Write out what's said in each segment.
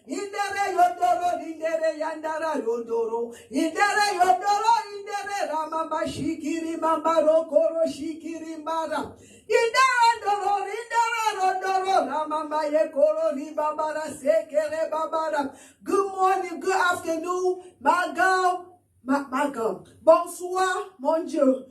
indere yodoro, indere yandara yodoro, indere yodoro, indere ramamba shikiri mambaro koro shikiri mbara. Indere rodoro, ramamba yekoro ribabara sekere babara. Good morning, good afternoon, my God. Ma God. Bonsoir, mon Dieu.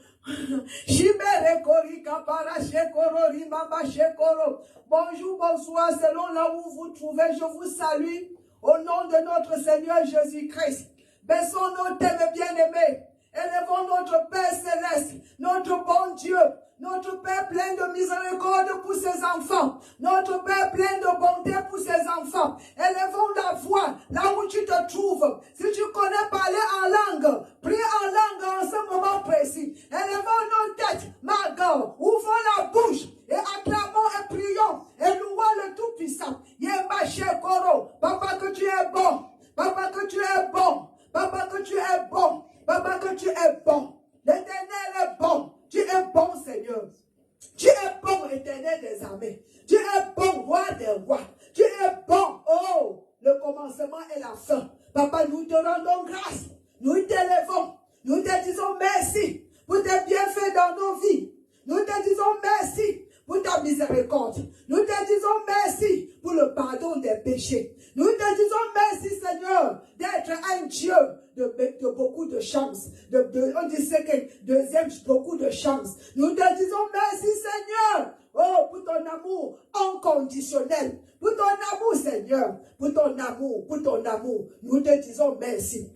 Shibere kori kapara shekoro rimamba shekoro. Bonjour, bonsoir, selon là où vous trouvez, je vous salue au nom de notre Seigneur Jésus-Christ. Baissons nos têtes bien-aimés. Élevons notre Père céleste, notre bon Dieu, notre Père plein de miséricorde pour ses enfants, notre Père plein de bonté pour ses enfants. Élevons la voix là où tu te trouves. Si tu connais parler en langue, prie en langue en ce moment précis. Élevons nos têtes, ma God, ouvrons la bouche et acclamons et prions et louons le Tout-Puissant. Yemba Shekoro, Papa que tu es bon, Papa que tu es bon, Papa que tu es bon. Papa, que tu es bon. L'Éternel est bon. Tu es bon, Seigneur. Tu es bon, Éternel des armées. Tu es bon, roi des rois. Tu es bon. Oh, le commencement et la fin. Papa, nous te rendons grâce. Nous t'élevons. Nous te disons merci pour tes bienfaits dans nos vies. Nous te disons merci pour ta miséricorde. Nous te disons merci pour le pardon des péchés. Nous te disons merci, Seigneur, d'être un Dieu de beaucoup de chance. On disait que deuxième, beaucoup de chance. Nous te disons merci, Seigneur. Oh, pour ton amour inconditionnel. Pour ton amour, Seigneur. Pour ton amour, pour ton amour. Nous te disons merci.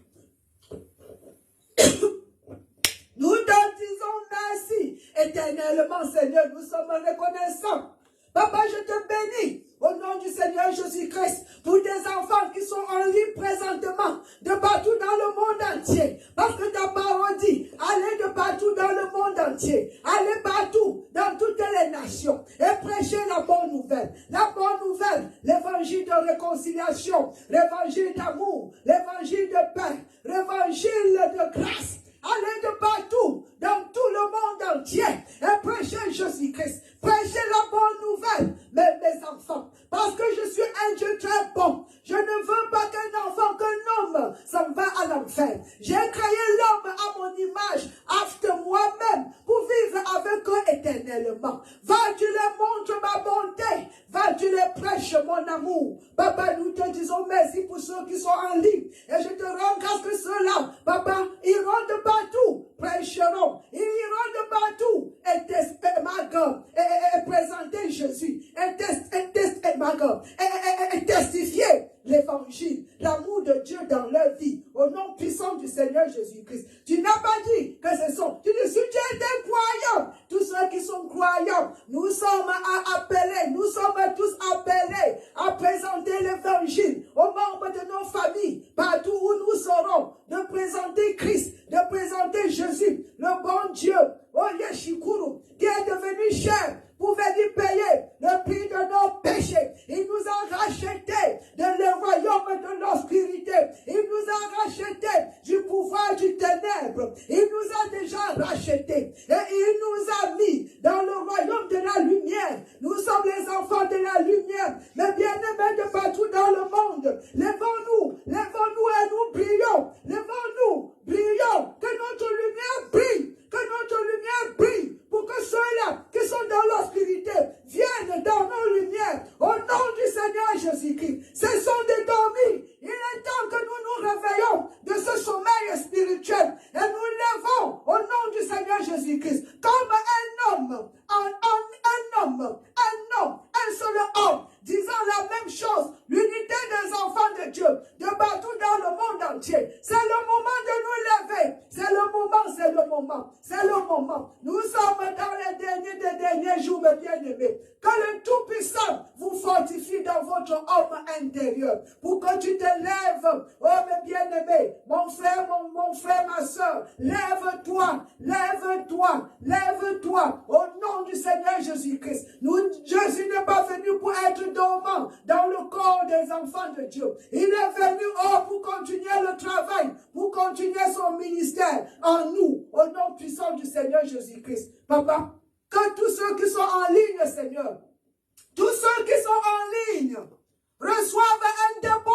Nous te disons merci. Éternellement, Seigneur, nous sommes reconnaissants. Papa, je te bénis au nom du Seigneur Jésus-Christ pour tes enfants qui sont en ligne présentement de partout dans le monde entier. Parce que ta parole dit, allez de partout dans le monde entier. Allez partout dans toutes les nations et prêchez la bonne nouvelle. La bonne nouvelle, l'évangile de réconciliation, l'évangile d'amour, l'évangile de paix, l'évangile de grâce. Allez de partout, dans tout le monde entier, et prêchez Jésus-Christ. Prêchez la bonne nouvelle, mes enfants. Parce que je suis un Dieu très bon. Je ne veux pas qu'un enfant, qu'un homme s'en va à l'enfer. J'ai créé l'homme à mon image, after moi-même, pour vivre avec eux éternellement. Va, tu les montres ma bonté. Va, tu les prêches mon amour. Papa, nous te disons merci pour ceux qui sont en ligne. Et je te rends grâce que ceux-là, papa, iront de partout, prêcheront. Ils iront de partout et tester ma God, et présenter Jésus, et testifier l'évangile, l'amour de Dieu dans leur vie, au nom puissant du Seigneur Jésus-Christ. Tu n'as pas dit que ce sont, tu dis, si tu es croyant, tous ceux qui sont croyants, nous sommes appelés, nous sommes tous appelés à présenter l'évangile aux membres de nos familles, partout où nous serons, de présenter Christ, de présenter Jésus, le bon Dieu, oh Yeshikuru, qui est devenu cher pour venir payer le prix de nos péchés. Il nous a rachetés de le royaume de l'obscurité. Il nous a rachetés du pouvoir du ténèbre. Il nous a déjà rachetés. Et il nous a mis dans le royaume de la lumière. Nous sommes les enfants de la lumière. Mais bien-aimés de partout dans le monde. Lèvons-nous et nous brillons. Lèvons-nous, brillons. Que notre lumière brille. Que notre lumière brille. Pour que ceux-là qui sont dans l'obscurité viennent dans nos lumières. Au nom du Seigneur Jésus-Christ. Cessons de dormir. Il est temps que nous nous réveillons de ce sommeil spirituel. Et nous levons au nom du Seigneur Jésus-Christ. Comme un homme, un seul homme, disant la même chose. L'unité des enfants de Dieu, de partout dans le monde entier. C'est le moment de nous lever. C'est le moment. Nous sommes dans les derniers jours, mes bien-aimés. Que le Tout-Puissant vous fortifie dans votre homme intérieur. Pour que tu te lèves, oh mes bien-aimés, mon frère, ma soeur, lève-toi, au nom du Seigneur Jésus-Christ. Jésus n'est pas venu pour être dormant dans le corps des enfants de Dieu. Il est venu pour continuer le travail, pour continuer son ministère en nous, au nom puissant du Seigneur Jésus-Christ. Papa, que tous ceux qui sont en ligne, Seigneur, tous ceux qui sont en ligne, reçoivent un dépôt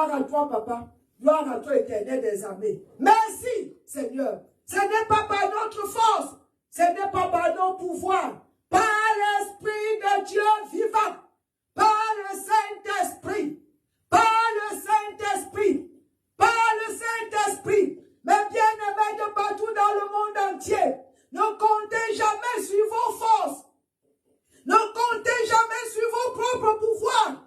Gloire à toi, Papa. Gloire à toi, Éternel des armées. Merci, Seigneur. Ce n'est pas par notre force, ce n'est pas par nos pouvoirs, par l'Esprit de Dieu vivant, par le Saint-Esprit, par le Saint-Esprit, par le Saint-Esprit. Mes bien-aimés de partout dans le monde entier, ne comptez jamais sur vos forces, ne comptez jamais sur vos propres pouvoirs.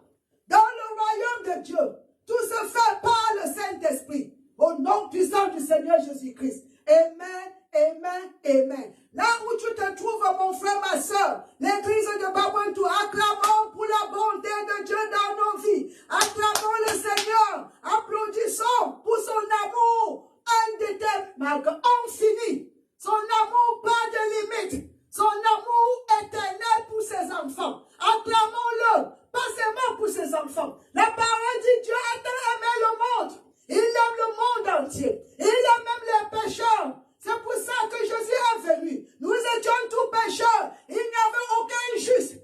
Dans le royaume de Dieu, tout se fait par le Saint-Esprit. Au nom puissant du Seigneur Jésus-Christ. Amen, amen, amen. Là où tu te trouves, mon frère, ma soeur, l'église de Babouentou, acclamons pour la bonté de Dieu dans nos vies. Acclamons le Seigneur. Applaudissons pour son amour indéterminable, infini. Son amour pas de limite. Son amour éternel pour ses enfants. Acclamons-le, pas seulement pour ses enfants. La parole dit Dieu a tant aimé le monde. Il aime le monde entier. Il aime même les pécheurs. C'est pour ça que Jésus est venu. Nous étions tous pécheurs. Il n'y avait aucun juste.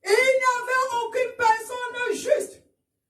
Il n'y avait aucune personne juste.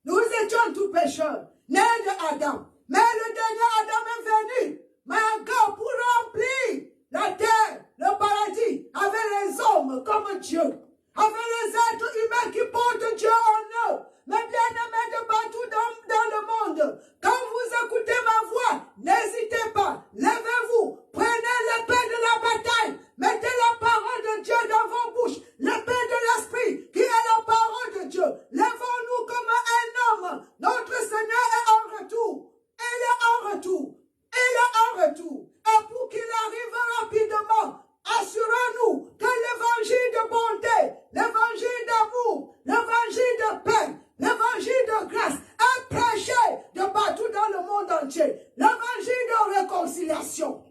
Nous étions tous pécheurs, nés de Adam. Mais le dernier Adam est venu. Mais encore pour remplir la terre, le paradis, avec les hommes comme Dieu. Avec les êtres humains qui portent Dieu en eux. Mes bien-aimés de partout dans le monde, quand vous écoutez ma voix, n'hésitez pas, levez-vous, prenez l'épée de la bataille, mettez la parole de Dieu dans vos bouches, l'épée de l'esprit qui est la parole de Dieu. Lèvons-nous comme un homme, notre Seigneur est en retour, il est en retour, il est en retour. Et pour qu'il arrive rapidement, assurons-nous que l'évangile de bonté, l'évangile d'amour, l'évangile de paix, l'évangile de grâce est prêché de partout dans le monde entier. L'évangile de réconciliation.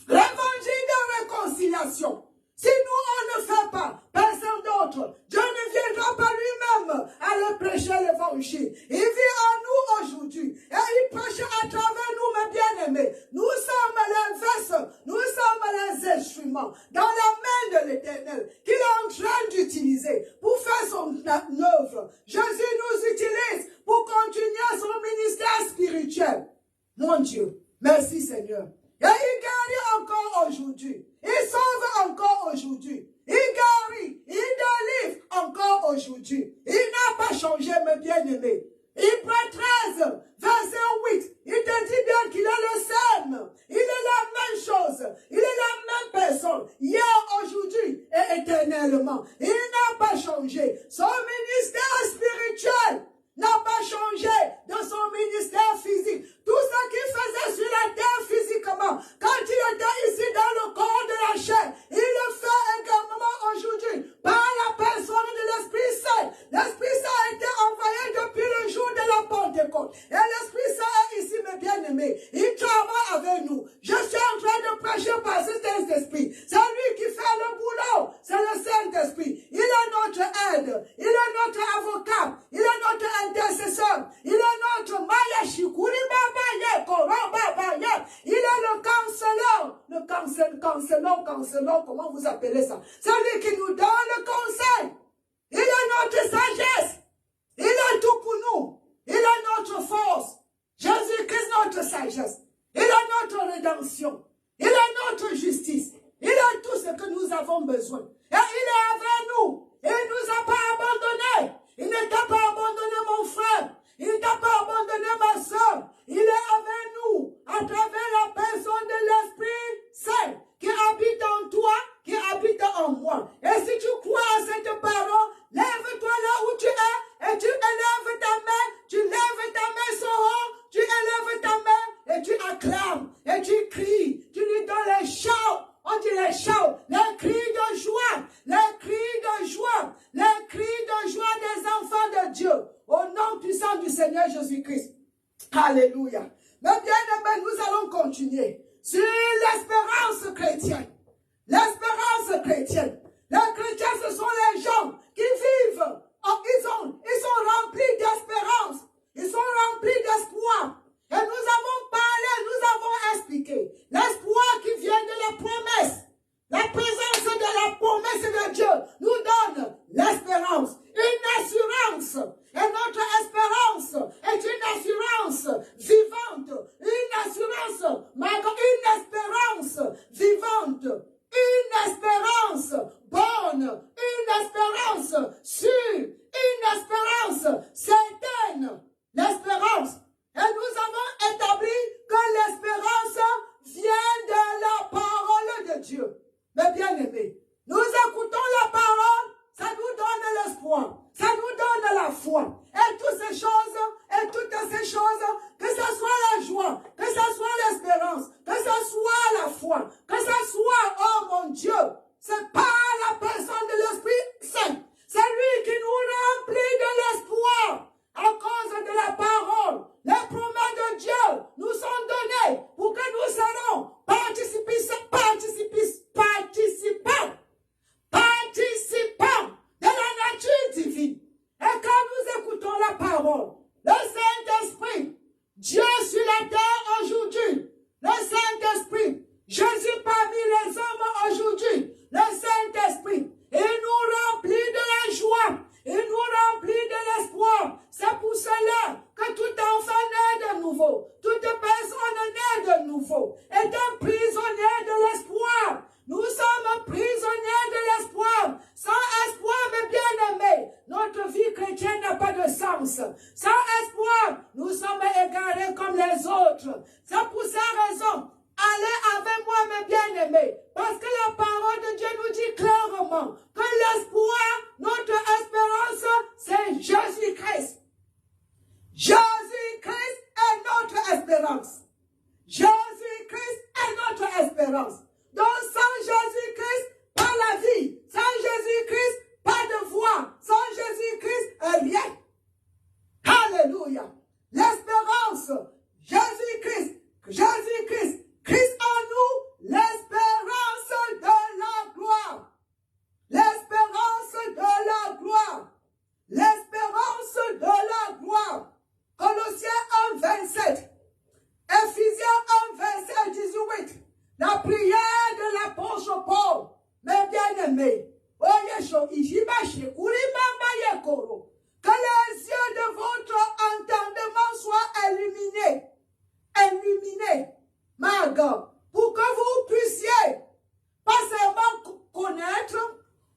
L'évangile de réconciliation. Si nous, on ne fait pas, personne d'autre, Dieu ne viendra pas lui-même à le prêcher l'évangile. Il vit en nous aujourd'hui et il prêche à travers nous, mes bien-aimés. Nous sommes les vesses, nous sommes les instruments dans la main de l'Éternel qu'il est en train d'utiliser pour faire son œuvre. Jésus nous utilise pour continuer son ministère spirituel. Mon Dieu, merci Seigneur. Et il guérit encore aujourd'hui. Il sauve encore aujourd'hui. Il guérit, il délivre encore aujourd'hui. Il n'a pas changé, mes bien-aimés. Hébreux 13, verset 8, il te dit bien qu'il est le même. Il est la même chose. Il est la même personne. Hier, aujourd'hui et éternellement. Il n'a pas changé. Son ministère spirituel n'a pas changé de son ministère physique. Tout ce qu'il faisait sur la terre physiquement, quand il était ici dans le corps de la chair, il le fait également aujourd'hui par la personne de l'Esprit Saint. L'Esprit Saint a été envoyé depuis le jour de la Pentecôte. Et l'Esprit Saint est ici, mes bien-aimés. Il travaille avec nous. Je suis en train de prêcher par ce Saint-Esprit. C'est lui qui fait le boulot. C'est le Saint-Esprit. Il est notre aide. Il est notre avocat. Il est notre intercesseur. Il est notre Mayashikuri Baba Yekoro Baba Yek. Il est le canceleur, comment vous appelez ça? C'est lui qui nous donne le conseil. Il est notre sagesse. Il est tout pour nous. Il est notre force. Jésus-Christ, notre sagesse. Il est notre rédemption. Il est notre justice. Il est tout ce que nous avons besoin. Et il est avec nous. Il ne nous a pas abandonnés. Il ne t'a pas abandonné, mon frère. Il ne t'a pas abandonné, ma soeur. Il est avec nous à travers la personne de l'Esprit Saint qui habite en toi, qui habite en moi. Et si tu crois à cette parole, lève-toi là où tu es et tu élèves ta main, tu lèves ta main sur haut, tu élèves ta main et tu acclames et tu cries, tu lui donnes les chants. On dit les chants, les cris de joie, les cris de joie, les cris de joie des enfants de Dieu. Au nom puissant du Seigneur Jésus-Christ. Alléluia. Mais bien aimés, nous allons continuer sur l'espérance chrétienne. L'espérance chrétienne. Les chrétiens, ce sont les gens qui vivent. Ils sont remplis d'espérance. Ils sont remplis d'espoir. Et nous avons parlé, nous avons expliqué. L'espoir qui vient de la promesse. La présence de la promesse de Dieu nous donne l'espérance. Une assurance. Et notre espérance est une assurance Ghost est un prisonnier de l'espoir. Nous sommes prisonniers de l'espoir. Sans espoir, mes bien-aimés, notre vie chrétienne n'a pas de sens. Sans espoir, nous sommes égarés comme les autres. C'est pour cette raison, allez avec moi, mes bien-aimés, parce que la parole de Dieu nous dit clairement que l'espoir, notre espérance, c'est Jésus-Christ. Jésus-Christ est notre espérance. Jésus-Christ est notre espérance. Donc sans Jésus-Christ, pas la vie. Sans Jésus-Christ, pas de foi. Sans Jésus-Christ, rien. Alléluia. L'espérance, Jésus-Christ, Jésus-Christ, Christ en nous, l'espérance de la gloire. L'espérance de la gloire. L'espérance de la gloire. Colossiens 1, 27. Ephésiens 1, verset 18. La prière de l'apôtre Paul, mes bien-aimés, que les yeux de votre entendement soient illuminés, my God, pour que vous puissiez pas seulement connaître,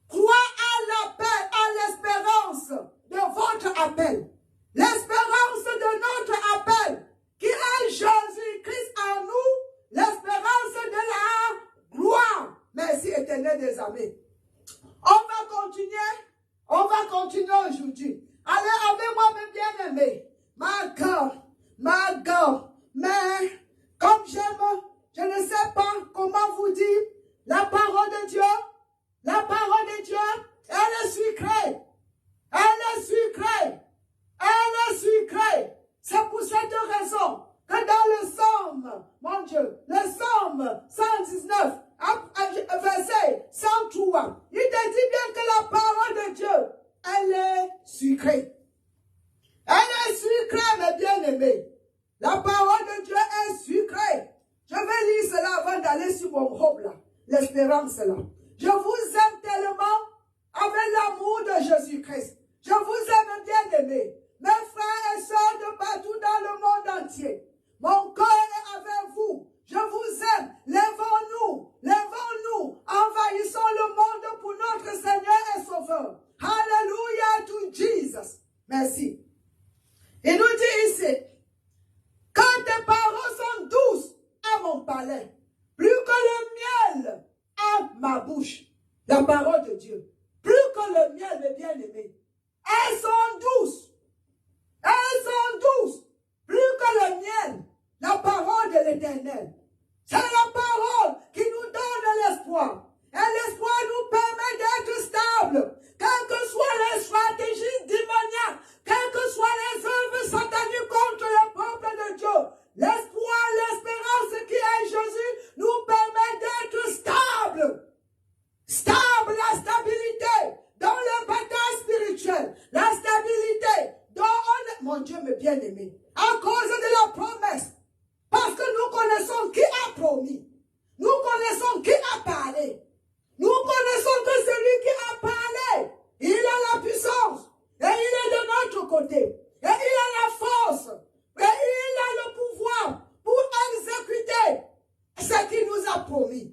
croire à l'appel, à l'espérance de votre appel, l'espérance de notre appel, qui est Jésus-Christ en nous, l'espérance de la gloire. Merci éternel des amis. On va continuer aujourd'hui. Allez avec moi, mes bien-aimés. My God, mais comme j'aime, je ne sais pas comment vous dire, la parole de Dieu, elle est sucrée. Elle est sucrée. Elle est sucrée. C'est pour cette raison que dans le psaume, mon Dieu, le psaume 119, verset 103, il te dit bien que la parole de Dieu, elle est sucrée. Elle est sucrée, mes bien-aimés. La parole de Dieu est sucrée. Je vais lire cela avant d'aller sur mon robe là, l'espérance là. Je vous aime tellement avec l'amour de Jésus-Christ. Je vous aime, bien-aimés. Mes frères et sœurs de partout dans le monde entier. Mon cœur est avec vous. Je vous aime. Lèvons-nous. Envahissons le monde pour notre Seigneur et Sauveur. Hallelujah to Jesus. Merci. Il nous dit ici, quand tes paroles sont douces à mon palais, plus que le miel à ma bouche. La parole de Dieu. Plus que le miel, mes bien-aimés. Elles sont douces. Elles sont douces. Plus que le miel. La parole de l'Éternel. C'est la parole qui nous donne l'espoir. Et l'espoir nous permet d'être stables. Quelles que soient les stratégies démoniaques, quelles que soient les œuvres sataniques contre le peuple de Dieu, l'espoir, l'espérance qui est Jésus nous permet d'être stables. Stable, la stabilité dans le bataille spirituelle. La stabilité dans mon Dieu, mes bien-aimés, à cause de la promesse. Parce que nous connaissons qui a promis. Nous connaissons qui a parlé. Nous connaissons que celui qui a parlé, il a la puissance. Et il est de notre côté. Et il a la force. Et il a le pouvoir pour exécuter ce qu'il nous a promis.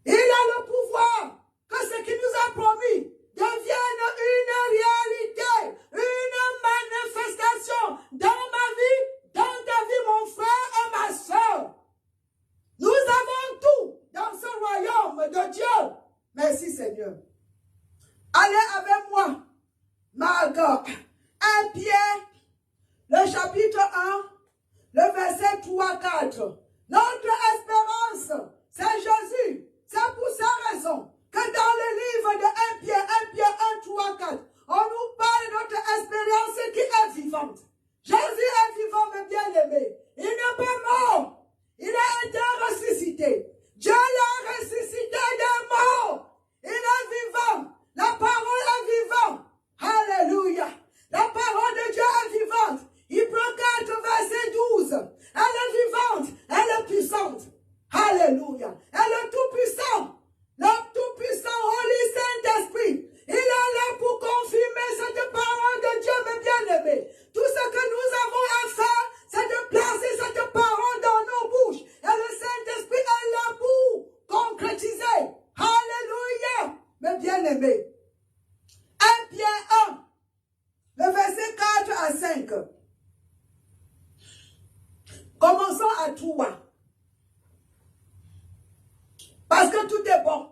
Il a le pouvoir que ce qu'il nous a promis devienne une réalité, une manifestation dans ma vie, dans ta vie, mon frère et ma soeur. Nous avons tout dans ce royaume de Dieu. Merci Seigneur. Allez avec moi, Margot, 1 Pierre, le chapitre 1, le verset 3-4. Notre espérance, c'est Jésus. C'est pour cette raison que dans le livre de 1 Pierre 1, 3-4, on nous parle de notre espérance qui est vivante. Jésus est vivant, mes bien-aimés. Il n'est pas mort. Il a été ressuscité. Dieu l'a ressuscité des morts. Il est vivant. La parole est vivante. Alléluia. La parole de Dieu est vivante. Hébreux 4, verset 12. Elle est vivante. Elle est puissante. bien-aimés. 1 Pierre 1, le verset 4 à 5. Commençons à 3. Parce que tout est bon.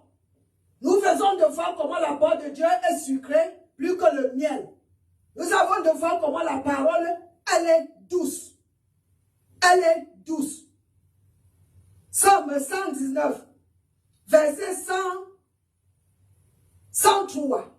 Nous faisons de voir comment la parole de Dieu est sucrée plus que le miel. Nous avons de voir comment la parole, elle est douce. Elle est douce. Psaume 119, verset 103.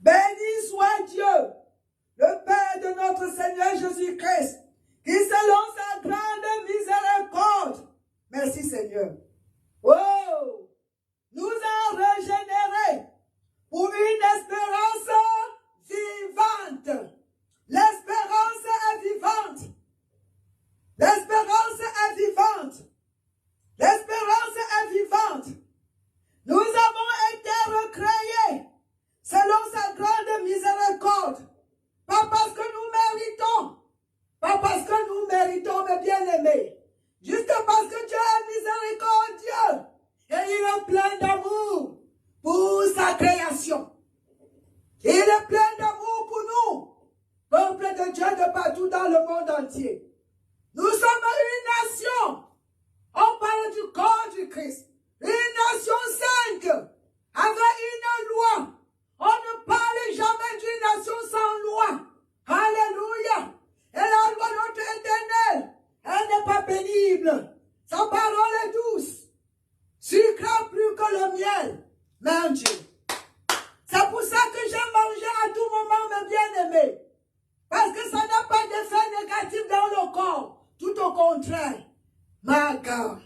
Béni soit Dieu, le Père de notre Seigneur Jésus-Christ, qui selon sa grande miséricorde, merci Seigneur, oh, nous a régénérés pour une espérance vivante. L'espérance est vivante. L'espérance est vivante. L'espérance est vivante. Nous avons été recréés selon sa grande miséricorde. Pas parce que nous méritons. Pas parce que nous méritons, mes bien-aimés. Juste parce que Dieu est miséricordieux. Et il est plein d'amour pour sa création. Il est plein d'amour pour nous. Peuple de Dieu de partout dans le monde entier. Nous sommes une nation. On parle du corps du Christ. Une nation sainte. Avec une loi. On ne parle jamais d'une nation sans loi. Alléluia. Et la loi de notre éternel, elle n'est pas pénible. Sa parole est douce. Sucrée plus que le miel. Mon Dieu. C'est pour ça que j'aime manger à tout moment, mes bien-aimés. Parce que ça n'a pas d'effet négatif dans le corps. Tout au contraire. Ma God.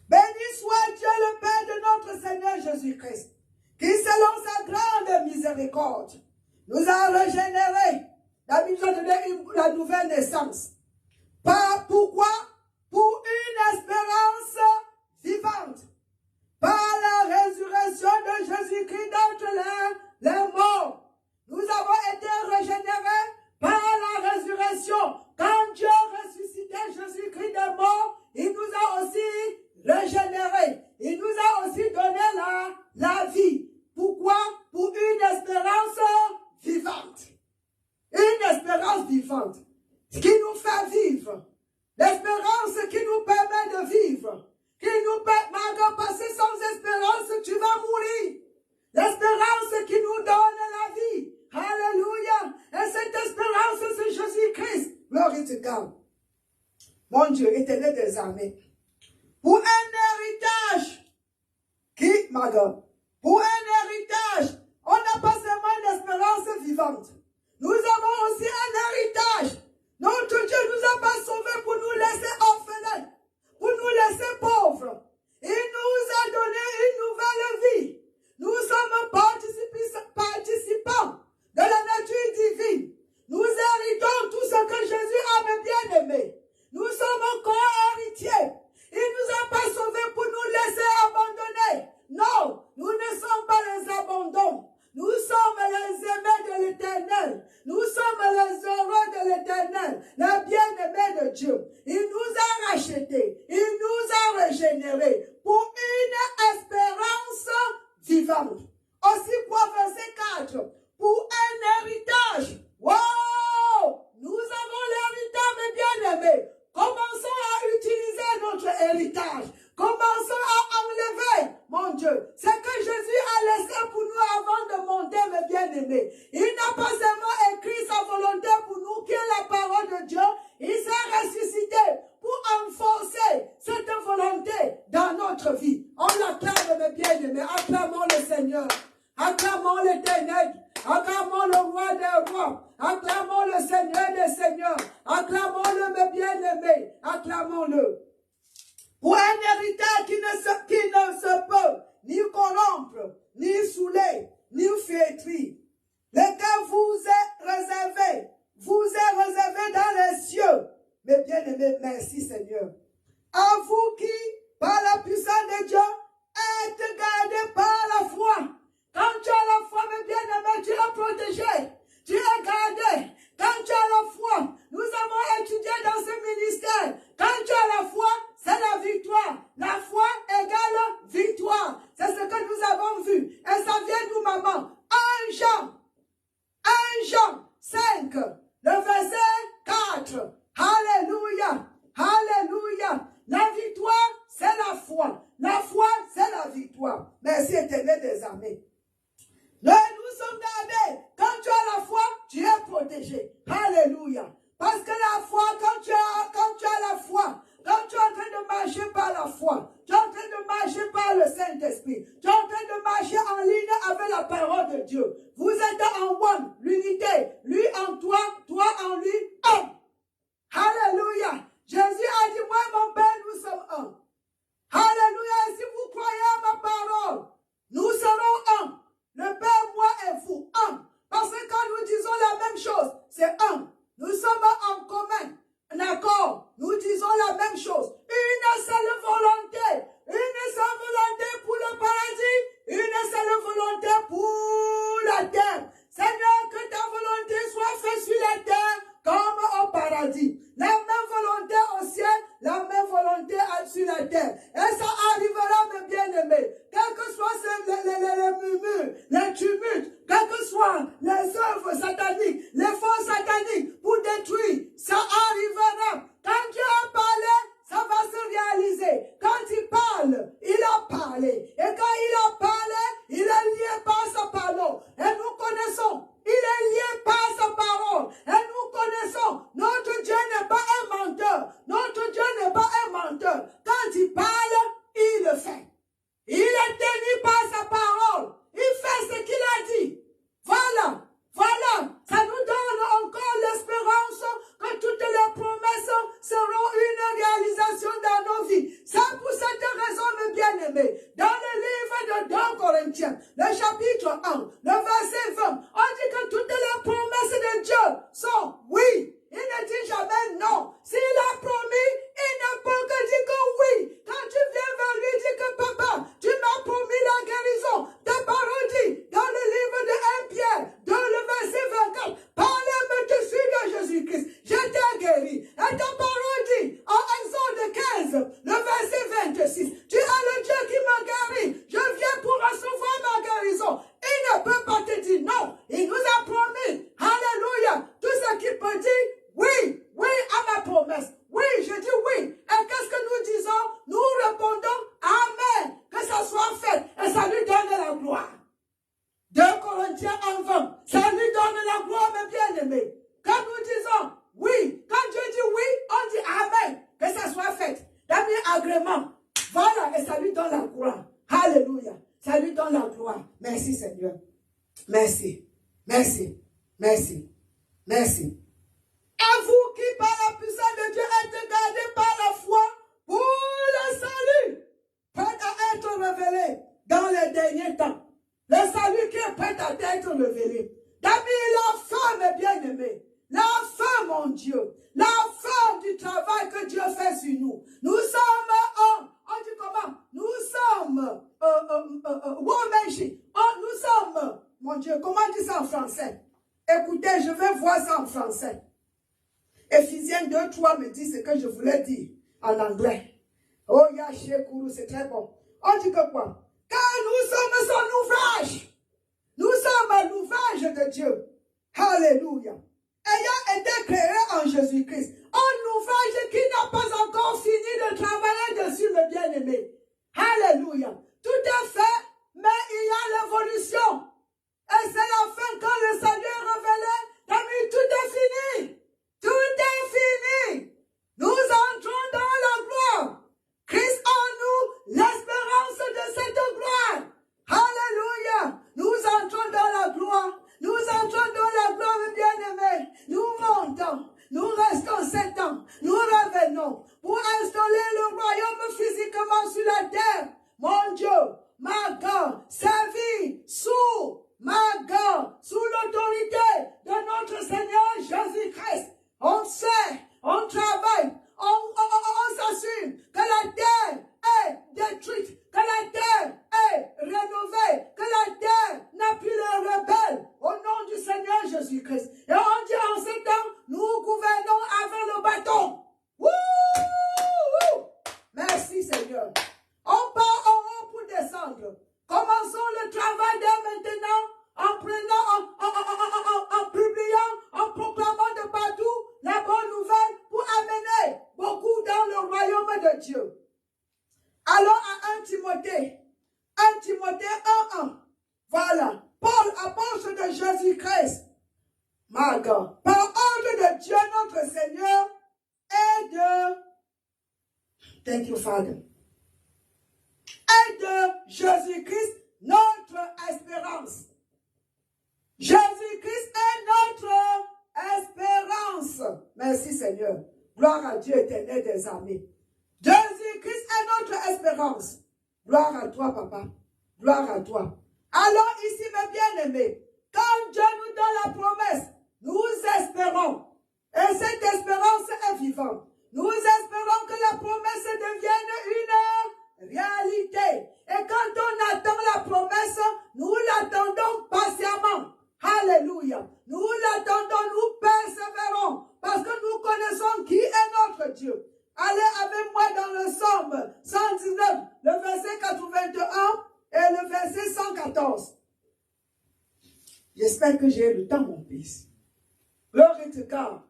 Béni soit Dieu le Père de notre Seigneur Jésus-Christ, qui selon sa grande miséricorde, nous a régénérés. La Bible a donné la nouvelle naissance. Pourquoi? Pour une espérance vivante. Par la résurrection de Jésus-Christ d'entre les morts. Nous avons été régénérés par la résurrection. Quand Dieu ressuscitait Jésus-Christ des morts, il nous a aussi régénérés. Il nous a aussi donné la vie. Pourquoi? Pour une espérance vivante. Une espérance vivante. Ce qui nous fait vivre. L'espérance qui nous permet de vivre. Qui nous permet de passer sans espérance, tu vas mourir. L'espérance qui nous donne la vie. Alléluia. Et cette espérance, c'est Jésus-Christ. Glory to God. Mon Dieu, éternel des armées. Pour un héritage. Pour un héritage, on n'a pas seulement une espérance vivante. Nous avons aussi un héritage. Notre Dieu ne nous a pas sauvés pour nous laisser orphelins, pour nous laisser pauvres. Il nous a donné une nouvelle vie. Nous sommes participants de la nature divine. Nous héritons tout ce que Jésus avait bien aimé. Nous sommes co-héritiers. Il ne nous a pas sauvés pour nous laisser abandonner. Non, nous ne sommes pas les abandons. Nous sommes les aimés de l'Éternel. Nous sommes les heureux de l'Éternel, les bien-aimés de Dieu. Il nous a rachetés. Il nous a régénérés pour une espérance vivante. Aussi quoi, verset 4, pour un héritage. Wow! Nous avons l'héritage, mes bien-aimés. Commençons à utiliser notre héritage. Commençons à enlever, mon Dieu, ce que Jésus a laissé pour nous avant de monter, mes bien-aimés. Il n'a pas seulement écrit sa volonté pour nous, qui est la parole de Dieu. Il s'est ressuscité pour enforcer cette volonté dans notre vie. On l'acclame, mes bien-aimés. Acclamons le Seigneur. Acclamons l'Éternel. Acclamons le roi des rois. Acclamons le Seigneur des seigneurs. Acclamons-le, mes bien-aimés. Acclamons-le. Pour un héritage qui ne se peut ni corrompre, ni saouler, ni flétrir, lequel vous est réservé dans les cieux. Mes bien-aimés, merci Seigneur. À vous qui, par la puissance de Dieu, êtes gardés par la foi. Quand tu as la foi, mes bien-aimés, tu es protégé. Tu es victoire. Merci Éternel des armées. Nous sommes gardés. Quand tu as la foi, tu es protégé. Alléluia. Parce que la foi, quand tu as la foi, quand tu es en train de marcher par la foi, tu es en train de marcher par le Saint-Esprit, tu es en train de marcher en ligne avec la parole de Dieu. Vous êtes en one, l'unité. Lui en toi, toi en lui, un. Alléluia. Jésus a dit, moi mon Père, nous sommes un. Alléluia. Si vous croyez à ma parole, nous serons un. Le Père, moi et vous, un. Parce que quand nous disons la même chose, c'est un. Nous sommes en commun, en accord. Nous disons la même chose. Une seule volonté. Une seule volonté pour le paradis. Une seule volonté pour la terre. Seigneur, que ta volonté soit faite sur la terre comme au paradis. La même volonté au ciel, la même volonté sur la terre. Et ça arrivera, mes bien-aimés. Quels que soient les murmures, les tumultes, quelles que soient les œuvres sataniques, les forces sataniques pour détruire, ça arrivera. Quand Dieu a parlé, ça va se réaliser. Quand il parle, il a parlé. Et quand il a parlé, il est lié par sa parole. Et nous connaissons, il est lié par sa parole. Et nous connaissons, notre Dieu n'est pas un menteur. Notre Dieu n'est pas un menteur. Quand il parle, il le fait. Il est tenu par sa parole. Il fait ce qu'il a dit. Voilà. Voilà. Ça nous donne encore l'espérance que toutes les promesses seront une réalisation dans nos vies. C'est pour cette raison, mes bien-aimés, dans le livre de 2 Corinthiens, le chapitre 1, le verset 20, on dit que toutes les promesses de Dieu sont oui. Il ne dit jamais non. S'il a promis, il ne peut que dire que oui. Quand tu viens vers lui, dis que papa, tu m'as promis la guérison. Ta parole dit, dans le livre de 1 Pierre, dans le verset 24, parlez-moi dessus de Jésus-Christ. Je t'ai guéri. Et ta parole dit, en Exode 15, le verset 26, tu es le Dieu qui m'a guéri. Je viens pour recevoir ma guérison. Il ne peut pas te dire non. Il nous a promis. Alléluia. Tout ce qu'il peut dire, oui, oui à ma promesse. Oui, je dis oui. Et qu'est-ce que nous disons? Nous répondons Amen. Que ça soit fait. Et ça lui donne la gloire. 2 Corinthiens 1:20. Ça lui donne la gloire, mes bien-aimés. Quand nous disons oui, quand Dieu dit oui, on dit Amen. Que ça soit fait. D'un agrément. Voilà, et ça lui donne la gloire. Alléluia. Ça lui donne la gloire. Merci Seigneur. Merci. Merci. Merci. Merci. À vous qui, par la puissance de Dieu, êtes gardés par la foi pour le salut, prêt à être révélé dans les derniers temps. Le salut qui est prêt à être révélé. David, la fin, mes bien-aimés, la fin, mon Dieu, la fin du travail que Dieu fait sur nous. Nous sommes on dit comment? Nous sommes nous sommes, mon Dieu, comment on dit ça en français? Écoutez, je vais voir ça en français. Éphésiens 2:3 me dit ce que je voulais dire en anglais. Oh, Yahshua, c'est très bon. On dit que quoi? Car nous sommes son ouvrage. Nous sommes l'ouvrage de Dieu. Alléluia. Ayant été créés en Jésus-Christ. Un ouvrage qui n'a pas encore fini de travailler dessus, le bien-aimé. Alléluia. Tout est fait, mais il y a l'évolution. Et c'est la fin quand le salut est révélé. Amis, tout est fini. Tout est fini. Nous entrons dans la gloire. Christ en nous, l'espérance de cette gloire. Alléluia. Nous entrons dans la gloire. Nous entrons dans la gloire, bien-aimés. Nous montons. Nous restons Jésus-Christ, ma God, par ordre de Dieu notre Seigneur et de, thank you Father, et de Jésus-Christ, notre espérance. Jésus-Christ est notre espérance. Merci Seigneur. Gloire à Dieu éternel des armées. Jésus-Christ est notre espérance. Gloire à toi, papa. Gloire à toi. Alors ici, mes bien-aimés, quand Dieu nous donne la promesse, nous espérons. Et cette espérance est vivante. Nous espérons que la promesse devienne une réalité. Et quand on attend la promesse, nous l'attendons patiemment. Alléluia. Nous l'attendons, nous persévérons. Parce que nous connaissons qui est notre Dieu. Allez avec moi dans le Psaume 119, le verset 81 et le verset 114. J'espère que j'ai le temps, mon fils. Glory to God.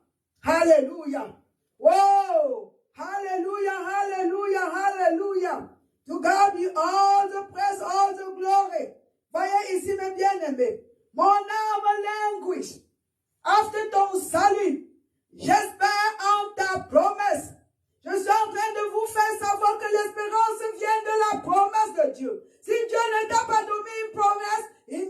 Alléluia. Wow. Hallelujah, hallelujah, hallelujah. To God be all the praise, all the glory. Voyez ici, mes bien-aimés. Mon âme languish. After ton salut. J'espère en ta promesse. Je suis en train de vous faire savoir que l'espérance vient de la promesse de Dieu. Si Dieu ne t'a pas donné une promesse, tu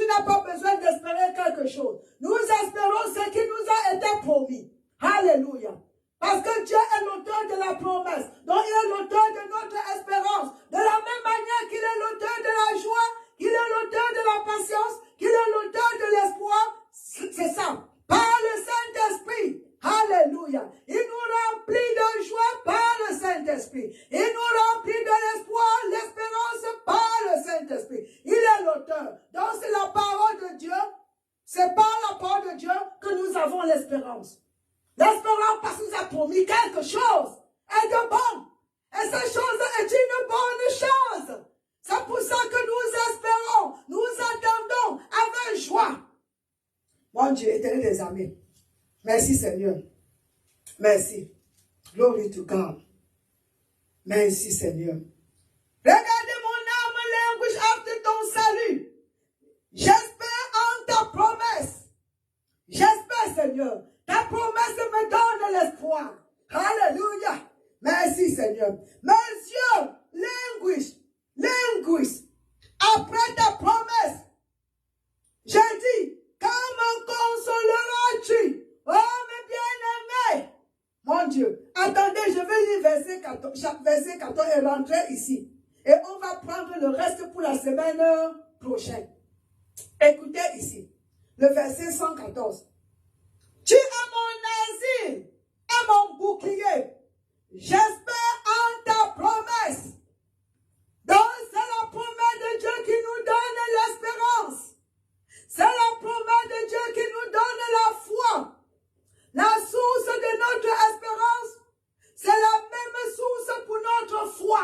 n'as pas besoin d'espérer quelque chose. Nous espérons ce qui nous a été promis. Alléluia. Parce que Dieu est l'auteur de la promesse. Donc il est l'auteur de notre espérance. De la même manière qu'il est l'auteur de la joie, qu'il est l'auteur de la patience, qu'il est l'auteur de l'espoir. C'est ça. Par le Saint-Esprit. Alléluia. Il nous remplit de joie par le Saint-Esprit. Il nous remplit de l'espoir, l'espérance par le Saint-Esprit. Il est l'auteur. Donc c'est la parole de Dieu. C'est par la parole de Dieu que nous avons l'espérance. L'espérance parce qu'il nous a promis quelque chose. Et de bon. Et cette chose est une bonne chose. C'est pour ça que nous espérons. Nous attendons avec joie. Mon Dieu, éternel des armées. Merci Seigneur. Merci. Glory to God. Merci Seigneur. Regardez mon âme languish after ton salut. J'espère en ta promesse. J'espère Seigneur. Ta promesse me donne l'espoir. Alléluia. Merci Seigneur. Mes yeux languissent après ta promesse. J'ai dit, quand me consoleras-tu? Oh, mes bien-aimés. Mon Dieu. Attendez, je vais lire verset 14, chaque verset 14 et rentrer ici. Et on va prendre le reste pour la semaine prochaine. Écoutez ici. Le verset 114. Tu es mon asile et mon bouclier. J'espère en ta promesse. Donc c'est la promesse de Dieu qui nous donne l'espérance. C'est la promesse de Dieu qui nous donne la foi. La source de notre espérance, c'est la même source pour notre foi.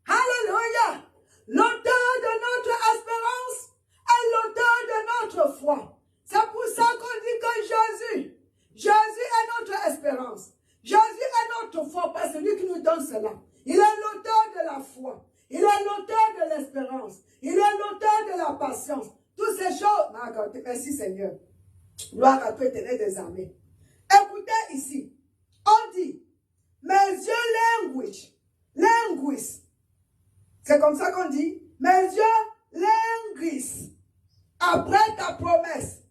Alléluia. L'auteur de notre espérance est l'auteur de notre foi. C'est pour ça qu'on dit que Jésus est notre espérance. Jésus est notre foi, parce que c'est lui qui nous donne cela. Il est l'auteur de la foi. Il est l'auteur de l'espérance. Il est l'auteur de la patience. Toutes ces choses. Merci Seigneur. Gloire à toi, éternel des armées. Écoutez ici. On dit, mes yeux languissent. C'est comme ça qu'on dit. Mes yeux languissent après ta promesse.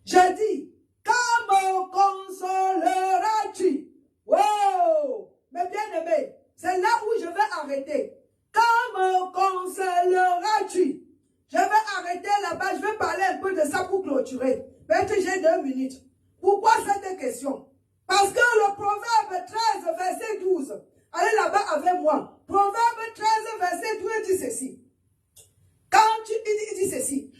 Je dis, quand me consoleras-tu? Wow! Mais bien aimé, c'est là où je vais arrêter. Quand me consoleras-tu? Je vais arrêter là-bas, je vais parler un peu de ça pour clôturer. Peut-être que j'ai 2 minutes. Pourquoi cette question? Parce que le Proverbe 13, verset 12. Allez là-bas avec moi. Proverbe 13, verset 12 dit ceci. Il dit ceci.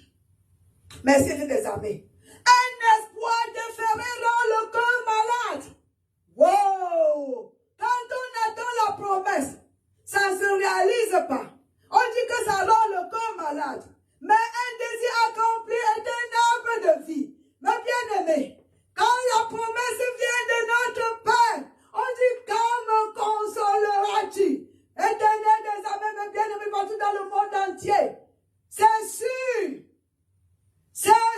Merci des armées. Un espoir déféré rend le cœur malade. Wow! Quand on attend la promesse, ça ne se réalise pas. On dit que ça rend le cœur malade. Mais un désir accompli est un arbre de vie. Mais bien aimé, quand la promesse vient de notre Père, on dit, quand me consoleras-tu? Éternel des armées, mes bien-aimés, partout dans le monde entier. C'est sûr. C'est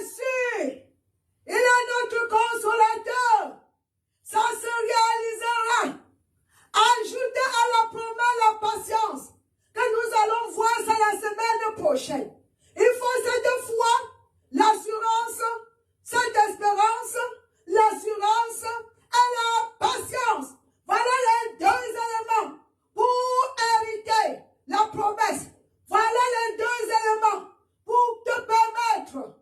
prochaine. Il faut cette foi, l'assurance, cette espérance, l'assurance et la patience. Voilà les deux éléments pour hériter la promesse. Voilà les deux éléments pour te permettre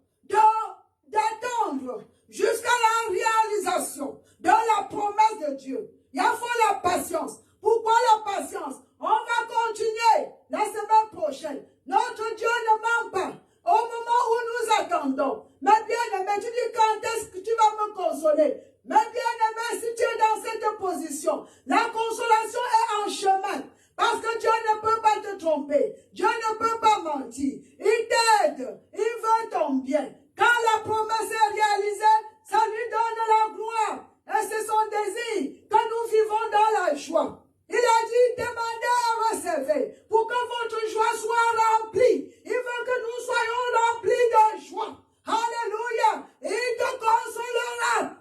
d'attendre jusqu'à la réalisation de la promesse de Dieu. Il faut la patience. Pourquoi la patience? On va continuer la semaine prochaine. Notre Dieu ne ment pas. Au moment où nous attendons, mais bien aimé, tu dis quand est-ce que tu vas me consoler? Mais bien aimé, si tu es dans cette position, la consolation est en chemin. Parce que Dieu ne peut pas te tromper. Dieu ne peut pas mentir. Il t'aide. Il veut ton bien. Quand la promesse est réalisée, ça lui donne la gloire. Et c'est son désir que nous vivons dans la joie. Il a dit, demandez à recevoir pour que votre joie soit remplie. Il veut que nous soyons remplis de joie. Alléluia. Il te consolera.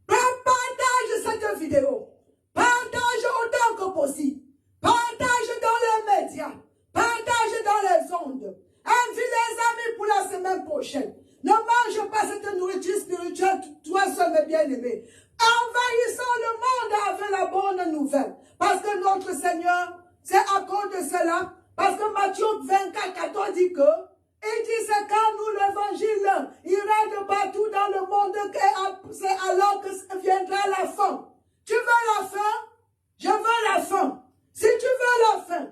Partage cette vidéo. Partage autant que possible. Partage dans les médias. Partage dans les ondes. Invite les amis pour la semaine prochaine. Ne mange pas cette nourriture spirituelle, toi seul, mes bien-aimés. Envahissons le monde avec la bonne nouvelle. Parce que notre Seigneur, c'est à cause de cela, parce que Matthieu 24, 14 dit que, il dit c'est quand nous l'évangile ira de partout dans le monde, c'est alors que viendra la fin. Tu veux la fin? Je veux la fin. Si tu veux la fin,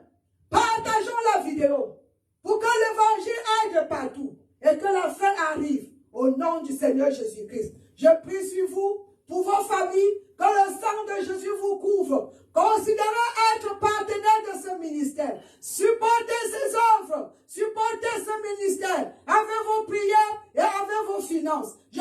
partageons la vidéo pour que l'évangile aille de partout et que la fin arrive au nom du Seigneur Jésus-Christ. Je prie sur vous, pour vos familles, que le sang de Jésus vous couvre. Considérez être partenaire de ce ministère. Supportez ses œuvres. Supportez ce ministère avec vos prières et avec vos finances. Je